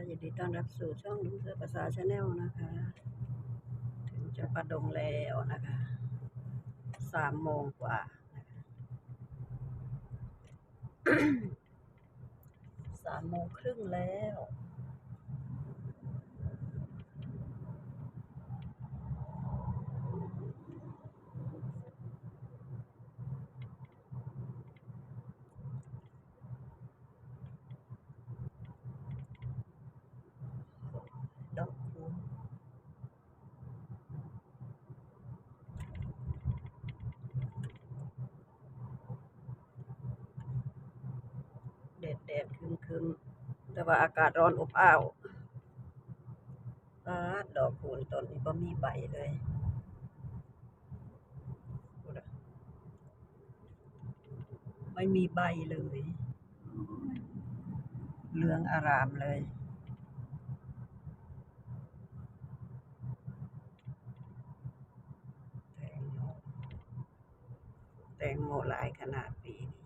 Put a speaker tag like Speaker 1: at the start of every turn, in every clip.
Speaker 1: ยินดีต้อนรับสู่ช่องลุงเสือภาษาชาแนลนะคะถึงจะประดงแล้วนะคะ3 โมงกว่า3 โมงครึ่งแล้วดอกคูณแดดคึมแต่ว่าอากาศร้อนอบอ้าวดอกคูณต้นนี้ก็มีใบเลยไม่มีใบเลยเหลืองอารามเลยแตงโมหลายขนาดปีนี้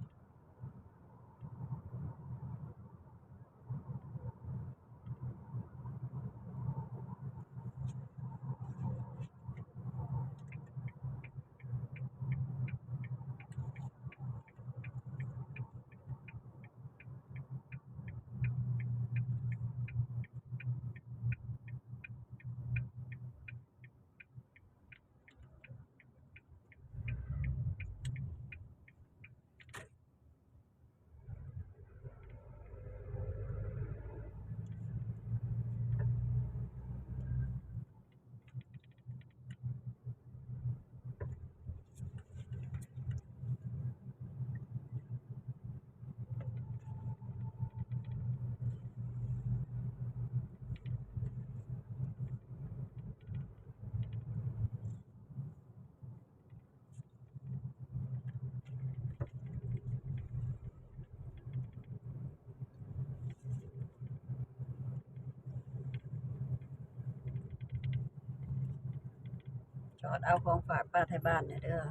Speaker 1: จอดเอาของฝากป้าไทยบ้านเนี่ยเด้อ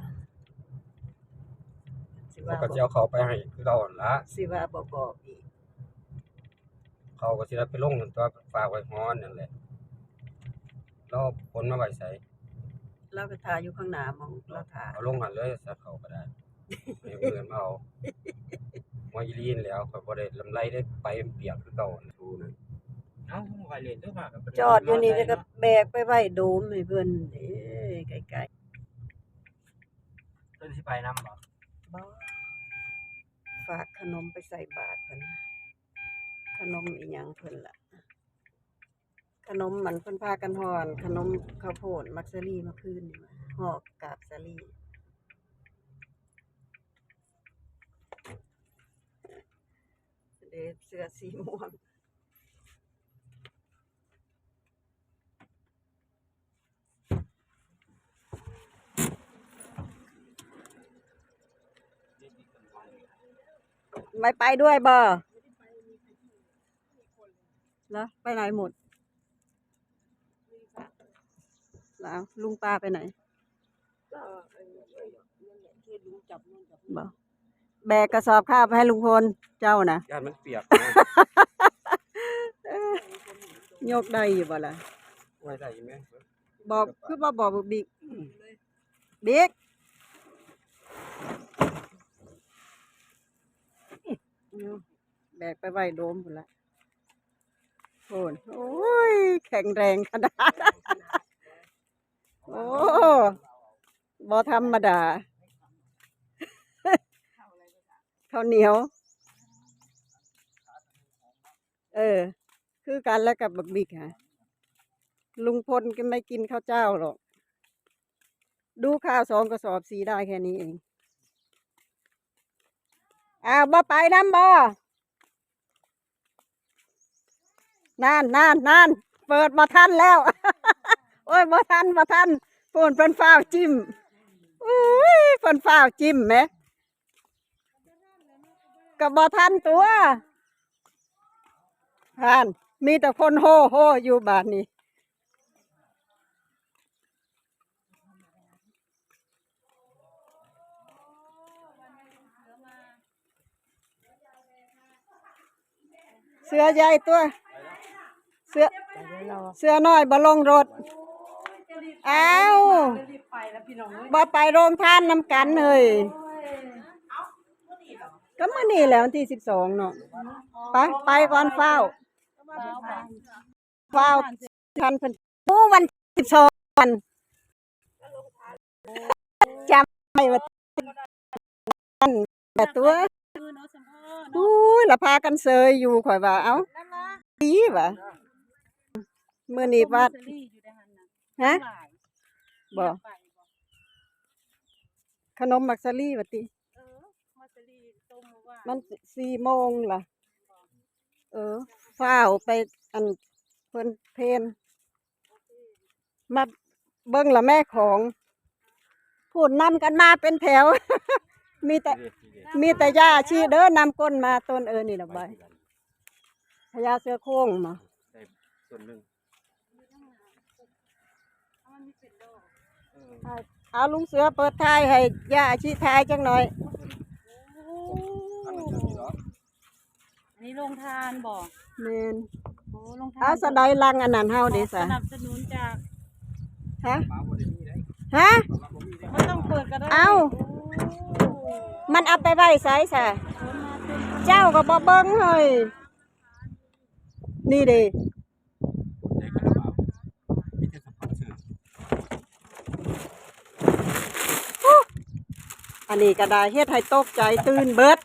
Speaker 1: สิว่า
Speaker 2: ก็สิเอาเขาไปให้คือเก่าหั่นล่ะ
Speaker 1: สิว่าบ่บอกอีก
Speaker 2: เขาก็สิได้ไปลงนั่นตัวฝากไว้ฮ้อนนั่นแหละแล้วผลมาไว้ไส
Speaker 1: เราไปถ่ายอยู่ข้างหน้ามองเราถ่าย
Speaker 2: เอาลงหั่นเลยซะเขาก็ได้ให้ผู้อื่นมาเอามาอีหลีนั่นแหล้วข้อยบ่ได้ลำไรได้ไปเปียกคือเก่านั่นทูนั่น
Speaker 3: เอ้าไว้เล่นตัวมากก็บ่ได้
Speaker 1: จอดอยู่นี่แล้วก็แบกไปไว้โดมให้เพิ่นเด้ไกล
Speaker 3: เพิ่นสิไปนำบ่
Speaker 1: ๆบ่ฝากขนมไปใส่บาตรเพิ่นขนมอีหยังเพิ่นล่ะขนมมันเพิ่นพากันฮ้อนขนมข้าวโพดมักสลีมาคืนนี่มาฮอกกาบสาลีเด้เสื้อสีม่วงไม่ไปด้วยบ่แล้วไปไหนหมดแล้วลุงป้าไปไหนบ่แบกกระสอบข้าวไปให้ลุงพลเจ้านะ
Speaker 2: ย่านมันเปียกนะ
Speaker 1: ยกได้อยู่บ่ล่ะ
Speaker 2: ไว้ได้อยู่แม่
Speaker 1: บอกคือบ่บอกบิ๊กบิ๊กแบกไปไว้โดมพุ่นละโอ้ยแข็งแรงขนาดโอ้บ่ธรรมดาข้าวเหนียวคือกันแล้วกับบักบิ๊กฮะลุงพลก็ไม่กินข้าวเจ้าหรอกดูข้าว2 กระสอบสีได้แค่นี้เองบ่ไปน้ำบ่นานเปิดมาทันแล้ว โอ้ยบ่ทันพูนเพิ่นฟ้าวจิ้มอุ้ยเพิ่นฟ้าวจิ้มแหมก็บ่ทันตัวท่านมีแต่คนโฮอยู่บ้านนี้เสือใหญ่ตัว เสื้อเสื้อน้อยบ่ลงรถอ้าวบ่ไปโรงทานนำกันเฮ้ยก็มื้อนี้แหละวันที่12เนาะไปก่อนเฝ้าทันเพิ่นโอ้วัน12วันจำไม่ว่าแต่ตัวอุ้ยละพากันเซยอยู่ข่อยว่าเอ้าดีว่ะมื้อนี้ว่าฮะบ่ขนมมักซะลี่ว่าติมัน4 โมงล่ะฟ้าวไปอันเพิ่นเพนมาเบิ่งละแม่ของพูดนำกันมาเป็นแถว มีแต่ย่าชีเด้อนำก้นมาต้นนี่ดอกใบพญาเสือโคร่งมา
Speaker 2: ได้ส่วนหนึง
Speaker 1: เอาลุงเสือเปิดท้ายให้ย่าชีท้ายจังหน่อย
Speaker 2: อันนั้นจะมีเหรอ
Speaker 4: อันนี้โรงทานบ่
Speaker 1: แม่น
Speaker 4: โอ้โรงทาน
Speaker 1: เอาสะไดลังอันนั้นเฮาเด้
Speaker 4: ส
Speaker 1: ซะ
Speaker 4: นับสนุนจาก
Speaker 1: ฮะ
Speaker 2: ปลาบ่ได้มีได้
Speaker 1: ฮะ
Speaker 2: ปลาบ่มีได้
Speaker 4: ไม่ต้องเปิดก็ได้
Speaker 1: เอา
Speaker 4: โอ้
Speaker 1: มันเอาไปไว้ไสซะ
Speaker 4: คนมาเต็ม
Speaker 1: เจ้าก็บ่เบิ่งเฮ้ยนี่เด้
Speaker 2: ได้คาราบาวมีแต่สปอนเซอร์
Speaker 1: อันนี้ก็ได้เฮ็ดให้ตกใจตื่นเบิด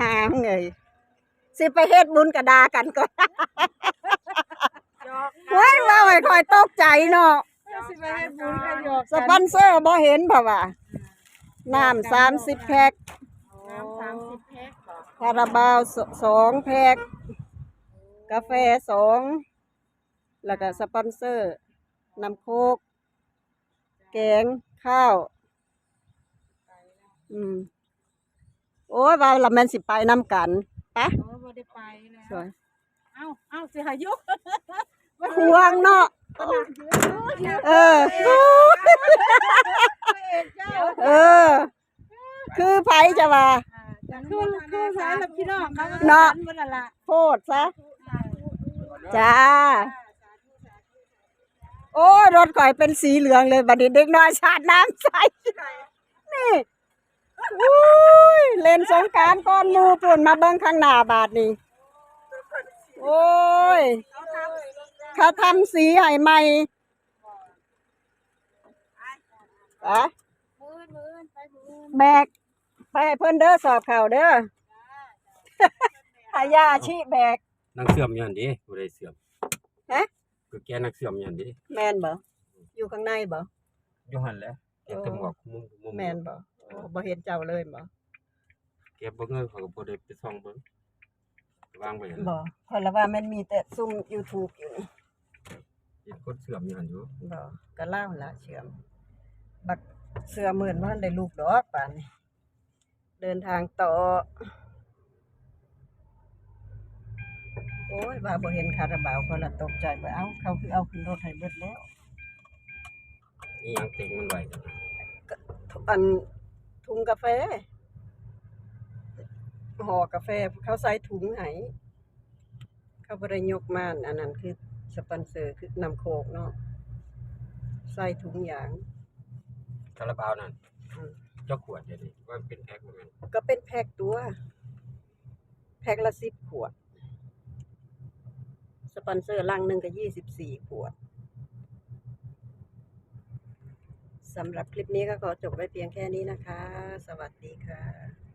Speaker 1: หามเงยสิไปเฮ็ดบุญกระดากันก่อน เฮ้ยว่าให้คอยตกใจเนาะ
Speaker 4: สิไปให้บุญกันหยอก
Speaker 1: สปอนเซอร์บ่เห็นเพราะว่าน้ำ30 แพ็ค
Speaker 4: น้ำ30 แพ็คบ่
Speaker 1: คาราบาว2 แพ็คกาแฟ2แล้วก็สปอนเซอร์น้ำโคกแกงข้าวโอ้ยว่าละแม่นสิไปนำกันไป
Speaker 4: โอ้บ่ได้ไปแล้ว
Speaker 1: สวย
Speaker 4: เอ้าสิหายุ
Speaker 1: ควงเนาะเออ เออ คือไผจะว่า
Speaker 4: คือสายกับพี่น้องเขา
Speaker 1: เนาะ
Speaker 4: บ่ละล่ะ
Speaker 1: โพดซะจ้า โอ้ยรถข่อยเป็นสีเหลืองเลยบัดนี้เด็กน้อยชาดน้ำใสนี่อุ้ยเล่นสงกรานต์ก้อนหมูปุ่นมาเบิ่งข้างหน้าบาดนี้โอ้ยเขาทำสีให้ใหม่ไป
Speaker 4: มื้อไปมื้อ
Speaker 1: แบกไปให้เพิ่นเด้อสอบเข่าเด้อ หายาชีแบก
Speaker 2: นักเสื่อมยันดิบ่ได้เสื่อม
Speaker 1: ฮะ
Speaker 2: คือแกนักเสื่อมยันดิ
Speaker 1: แม่นบ่อยู่ข้างในบ่
Speaker 2: อยู่หั่นแหละเก็บแต่หมวกมุม
Speaker 1: แม่นบ่โอ้บ่เห็นเจ้าเลยบ่
Speaker 2: เก็บบ่เงินเขาก็บ่ได้ไปส่องเบิ่งวางไว้หั่น
Speaker 1: บ่เพราะละว่ามันมีแต่ซุ่ม YouTube อยู่นี่
Speaker 2: เห็นคนเสื่อมยันอยู่
Speaker 1: บ่ก็เล่าละเชื่อมบักเสือหมื่นบ่ทันได้ลูกดอกป่านนี้เดินทางต่อโอ้ยว่าบ่เห็นคาราบาวเขาละตกใจว่าเอ้าเขาคือเอาขึ้นรถให้เบิดแล้ว
Speaker 2: อีหยังเต็งมันไว้กันนะ
Speaker 1: อันถุงกาแฟห่อกาแฟเขาใส่ถุงให้เขาบ่ได้ยกมาอันนั้นคือสปอนเซอร์คือนำโคกเนาะใส่ถุงยาง
Speaker 2: คาราบาวนั่น
Speaker 1: อืม
Speaker 2: เจ้าขวดเดี๋ยวนี้ว่ามันเป็นแพ็คบ่แม่น
Speaker 1: ก็เป็นแพ็คตัว แพ็คละ10 ขวด สปอนเซอร์ลังหนึ่งก็24 ขวดสำหรับคลิปนี้ก็ขอจบไว้เพียงแค่นี้นะคะ สวัสดีค่ะ